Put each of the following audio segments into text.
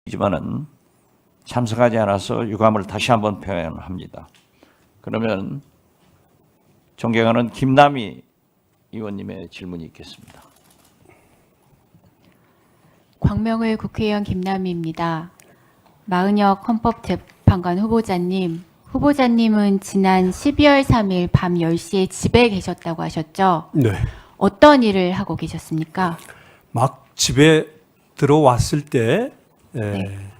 이지만은 참석하지 않아서 유감을 다시 한번 표현합니다. 그러면 존경하는 김남희 의원님의 질문이 있겠습니다. 광명을 국회의원 김남희입니다. 마은혁 헌법재판관 후보자님은 지난 12월 3일 밤 10시에 집에 계셨다고 하셨죠? 네. 어떤 일을 하고 계셨습니까? 막 집에 들어왔을 때, 네.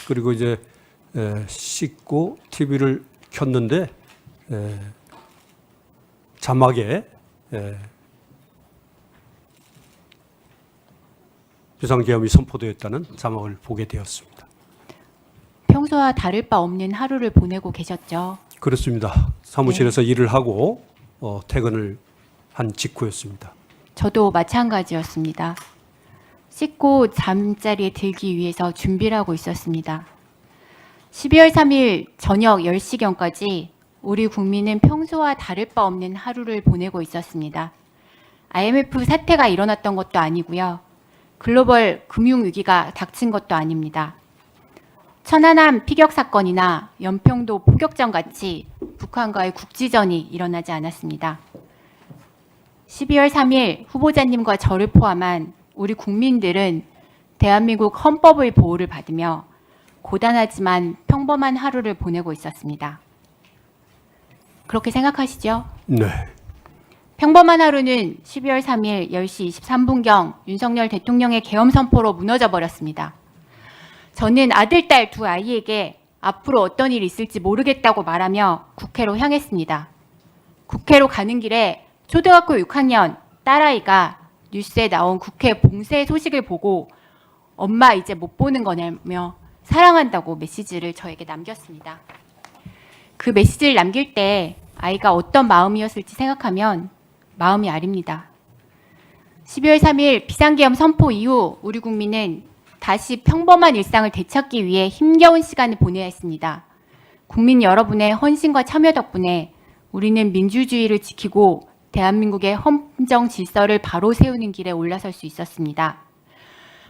그리고 이제 씻고 TV를 켰는데 자막에 비상계엄이 선포되었다는 자막을 보게 되었습니다. 평소와 다를 바 없는 하루를 보내고 계셨죠? 그렇습니다. 사무실에서 일을 하고 퇴근을 한 직후였습니다. 저도 마찬가지였습니다. 씻고 잠자리에 들기 위해서 준비를 하고 있었습니다. 12월 3일 저녁 10시경까지 우리 국민은 평소와 다를 바 없는 하루를 보내고 있었습니다. IMF 사태가 일어났던 것도 아니고요. 글로벌 금융위기가 닥친 것도 아닙니다. 천안함 피격 사건이나 연평도 포격전 같이 북한과의 국지전이 일어나지 않았습니다. 12월 3일 후보자님과 저를 포함한 우리 국민들은 대한민국 헌법의 보호를 받으며 고단하지만 평범한 하루를 보내고 있었습니다. 그렇게 생각하시죠? 네. 평범한 하루는 12월 3일 10시 23분경 윤석열 대통령의 계엄 선포로 무너져 버렸습니다. 저는 아들, 딸 두 아이에게 앞으로 어떤 일이 있을지 모르겠다고 말하며 국회로 향했습니다. 국회로 가는 길에 초등학교 6학년 딸아이가 뉴스에 나온 국회 봉쇄 소식을 보고 엄마 이제 못 보는 거냐며 사랑한다고 메시지를 저에게 남겼습니다. 그 메시지를 남길 때 아이가 어떤 마음이었을지 생각하면 마음이 아립니다. 12월 3일 비상계엄 선포 이후 우리 국민은 다시 평범한 일상을 되찾기 위해 힘겨운 시간을 보내야 했습니다. 국민 여러분의 헌신과 참여 덕분에 우리는 민주주의를 지키고 대한민국의 헌정 질서를 바로 세우는 길에 올라설 수 있었습니다.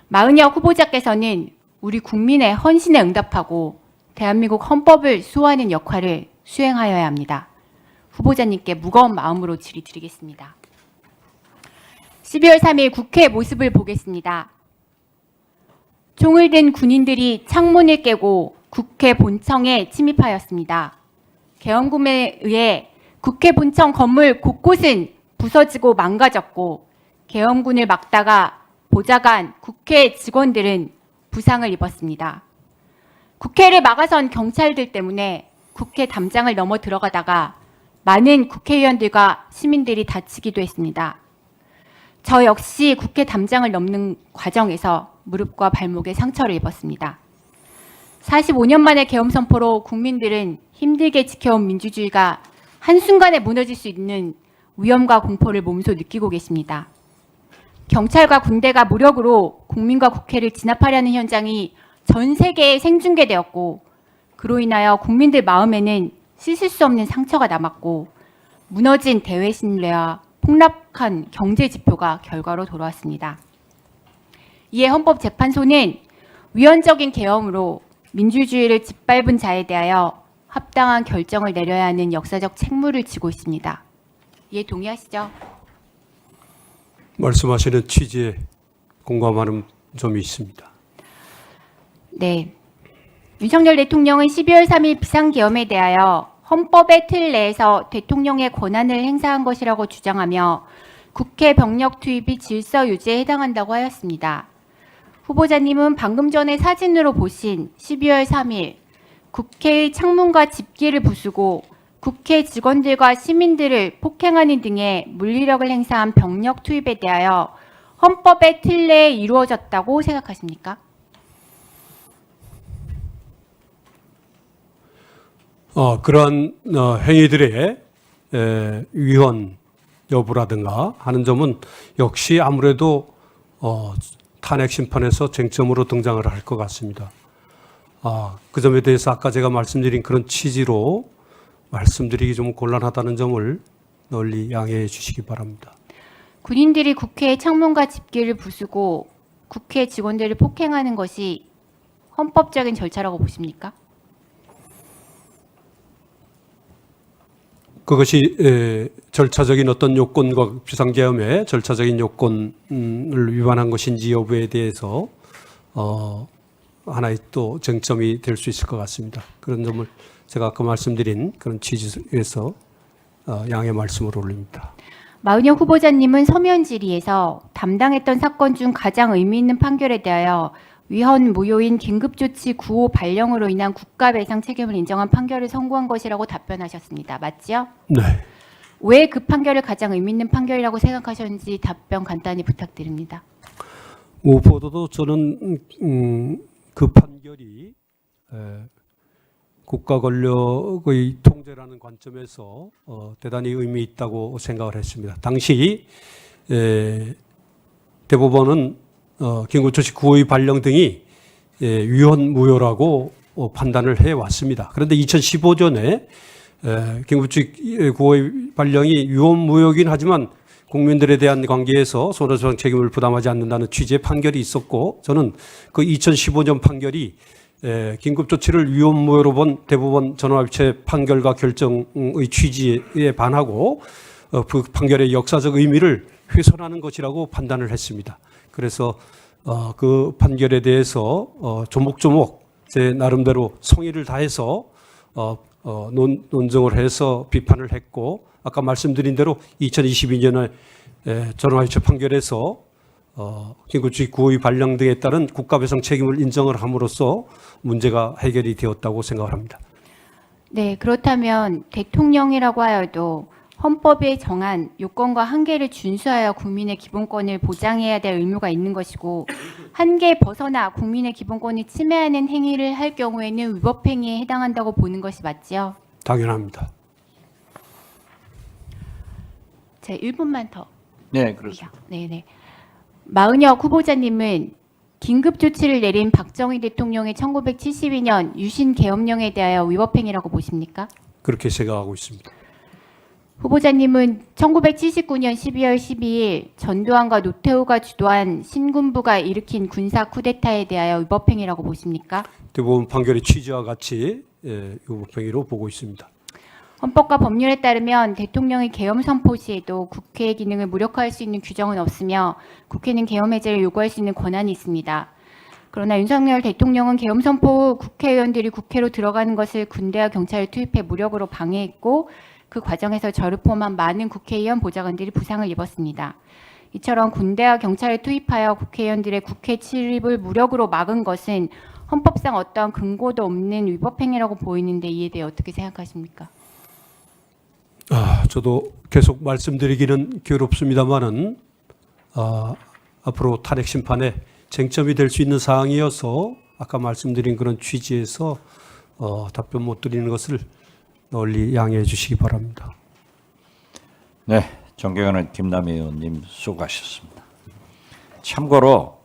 마은혁 후보자께서는 우리 국민의 헌신에 응답하고 대한민국 헌법을 수호하는 역할을 수행하여야 합니다. 후보자님께 무거운 마음으로 질의드리겠습니다. 12월 3일 국회 모습을 보겠습니다. 총을 든 군인들이 창문을 깨고 국회 본청에 침입하였습니다. 계엄군에 의해 국회 본청 건물 곳곳은 부서지고 망가졌고 계엄군을 막다가 보좌관, 국회 직원들은 부상을 입었습니다. 국회를 막아선 경찰들 때문에 국회 담장을 넘어 들어가다가 많은 국회의원들과 시민들이 다치기도 했습니다. 저 역시 국회 담장을 넘는 과정에서 무릎과 발목에 상처를 입었습니다. 45년 만의 계엄 선포로 국민들은 힘들게 지켜온 민주주의가 한순간에 무너질 수 있는 위험과 공포를 몸소 느끼고 계십니다. 경찰과 군대가 무력으로 국민과 국회를 진압하려는 현장이 전 세계에 생중계되었고 그로 인하여 국민들 마음에는 씻을 수 없는 상처가 남았고 무너진 대외 신뢰와 폭락한 경제 지표가 결과로 돌아왔습니다. 이에 헌법재판소는 위헌적인 계엄으로 민주주의를 짓밟은 자에 대하여 합당한 결정을 내려야 하는 역사적 책무를 지고 있습니다. 이에 동의하시죠? 말씀하시는 취지에 공감하는 점이 있습니다. 네. 윤석열 대통령은 12월 3일 비상계엄에 대하여 헌법의 틀 내에서 대통령의 권한을 행사한 것이라고 주장하며 국회 병력 투입이 질서 유지에 해당한다고 하였습니다. 후보자님은 방금 전에 사진으로 보신 12월 3일 국회의 창문과 집기를 부수고 국회 직원들과 시민들을 폭행하는 등의 물리력을 행사한 병력 투입에 대하여 헌법의 틀 내에 이루어졌다고 생각하십니까? 그러한 행위들의 위헌 여부라든가 하는 점은 역시 아무래도 탄핵 심판에서 쟁점으로 등장을 할 것 같습니다. 그 점에 대해서 아까 제가 말씀드린 그런 취지로 말씀드리기 좀 곤란하다는 점을 널리 양해해 주시기 바랍니다. 군인들이 국회의 창문과 집기를 부수고 국회 직원들을 폭행하는 것이 헌법적인 절차라고 보십니까? 그것이 절차적인 어떤 요건과 비상계엄의 절차적인 요건을 위반한 것인지 여부에 대해서 하나의 또 쟁점이 될 수 있을 것 같습니다. 그런 점을 제가 아까 말씀드린 그런 취지에서 양해 말씀을 올립니다. 마은혁 후보자님은 서면 질의에서 담당했던 사건 중 가장 의미 있는 판결에 대하여 위헌 무효인 긴급조치 9호 발령으로 인한 국가배상 책임을 인정한 판결을 선고한 것이라고 답변하셨습니다. 맞지요? 네. 왜 그 판결을 가장 의미 있는 판결이라고 생각하셨는지 답변 간단히 부탁드립니다. 무엇보다도 저는 그 판결이 국가 권력의 통제라는 관점에서 대단히 의미 있다고 생각을 했습니다. 당시 대법원은 긴급조치 9호의 발령 등이 위헌 무효라고 판단을 해왔습니다. 그런데 2015년에 긴급조치 9호의 발령이 위헌 무효이긴 하지만 국민들에 대한 관계에서 손해배상 책임을 부담하지 않는다는 취지의 판결이 있었고, 저는 그 2015년 판결이 긴급조치를 위헌 무효로 본 대법원 전원합의체 판결과 결정의 취지에 반하고 그 판결의 역사적 의미를 훼손하는 것이라고 판단을 했습니다. 그래서 그 판결에 대해서 조목조목 제 나름대로 성의를 다해서 논증을 해서 비판을 했고, 아까 말씀드린 대로 2022년에 전원합의체 판결에서 긴급조치 9호의 발령 등에 따른 국가배상 책임을 인정을 함으로써 문제가 해결이 되었다고 생각을 합니다. 네, 그렇다면 대통령이라고 하여도 헌법에 정한 요건과 한계를 준수하여 국민의 기본권을 보장해야 될 의무가 있는 것이고, 한계 벗어나 국민의 기본권을 침해하는 행위를 할 경우에는 위법행위에 해당한다고 보는 것이 맞지요? 당연합니다. 제 1분만 더. 네, 그렇습니다. 네네. 마은혁 후보자님은 긴급조치를 내린 박정희 대통령의 1972년 유신 계엄령에 대하여 위법행위라고 보십니까? 그렇게 생각하고 있습니다. 후보자님은 1979년 12월 12일 전두환과 노태우가 주도한 신군부가 일으킨 군사 쿠데타에 대하여 위법행위라고 보십니까? 대법원 판결의 취지와 같이 위법행위로 보고 있습니다. 헌법과 법률에 따르면 대통령이 계엄 선포 시에도 국회의 기능을 무력화할 수 있는 규정은 없으며 국회는 계엄 해제를 요구할 수 있는 권한이 있습니다. 그러나 윤석열 대통령은 계엄 선포 후 국회의원들이 국회로 들어가는 것을 군대와 경찰을 투입해 무력으로 방해했고, 그 과정에서 저를 포함한 많은 국회의원 보좌관들이 부상을 입었습니다. 이처럼 군대와 경찰을 투입하여 국회의원들의 국회 출입을 무력으로 막은 것은 헌법상 어떠한 근거도 없는 위법행위라고 보이는데, 이에 대해 어떻게 생각하십니까? 저도 계속 말씀드리기는 괴롭습니다만은 앞으로 탄핵 심판에 쟁점이 될 수 있는 사항이어서 아까 말씀드린 그런 취지에서 답변 못 드리는 것을 널리 양해해 주시기 바랍니다. 네, 존경하는 김남희 의원님 수고하셨습니다. 참고로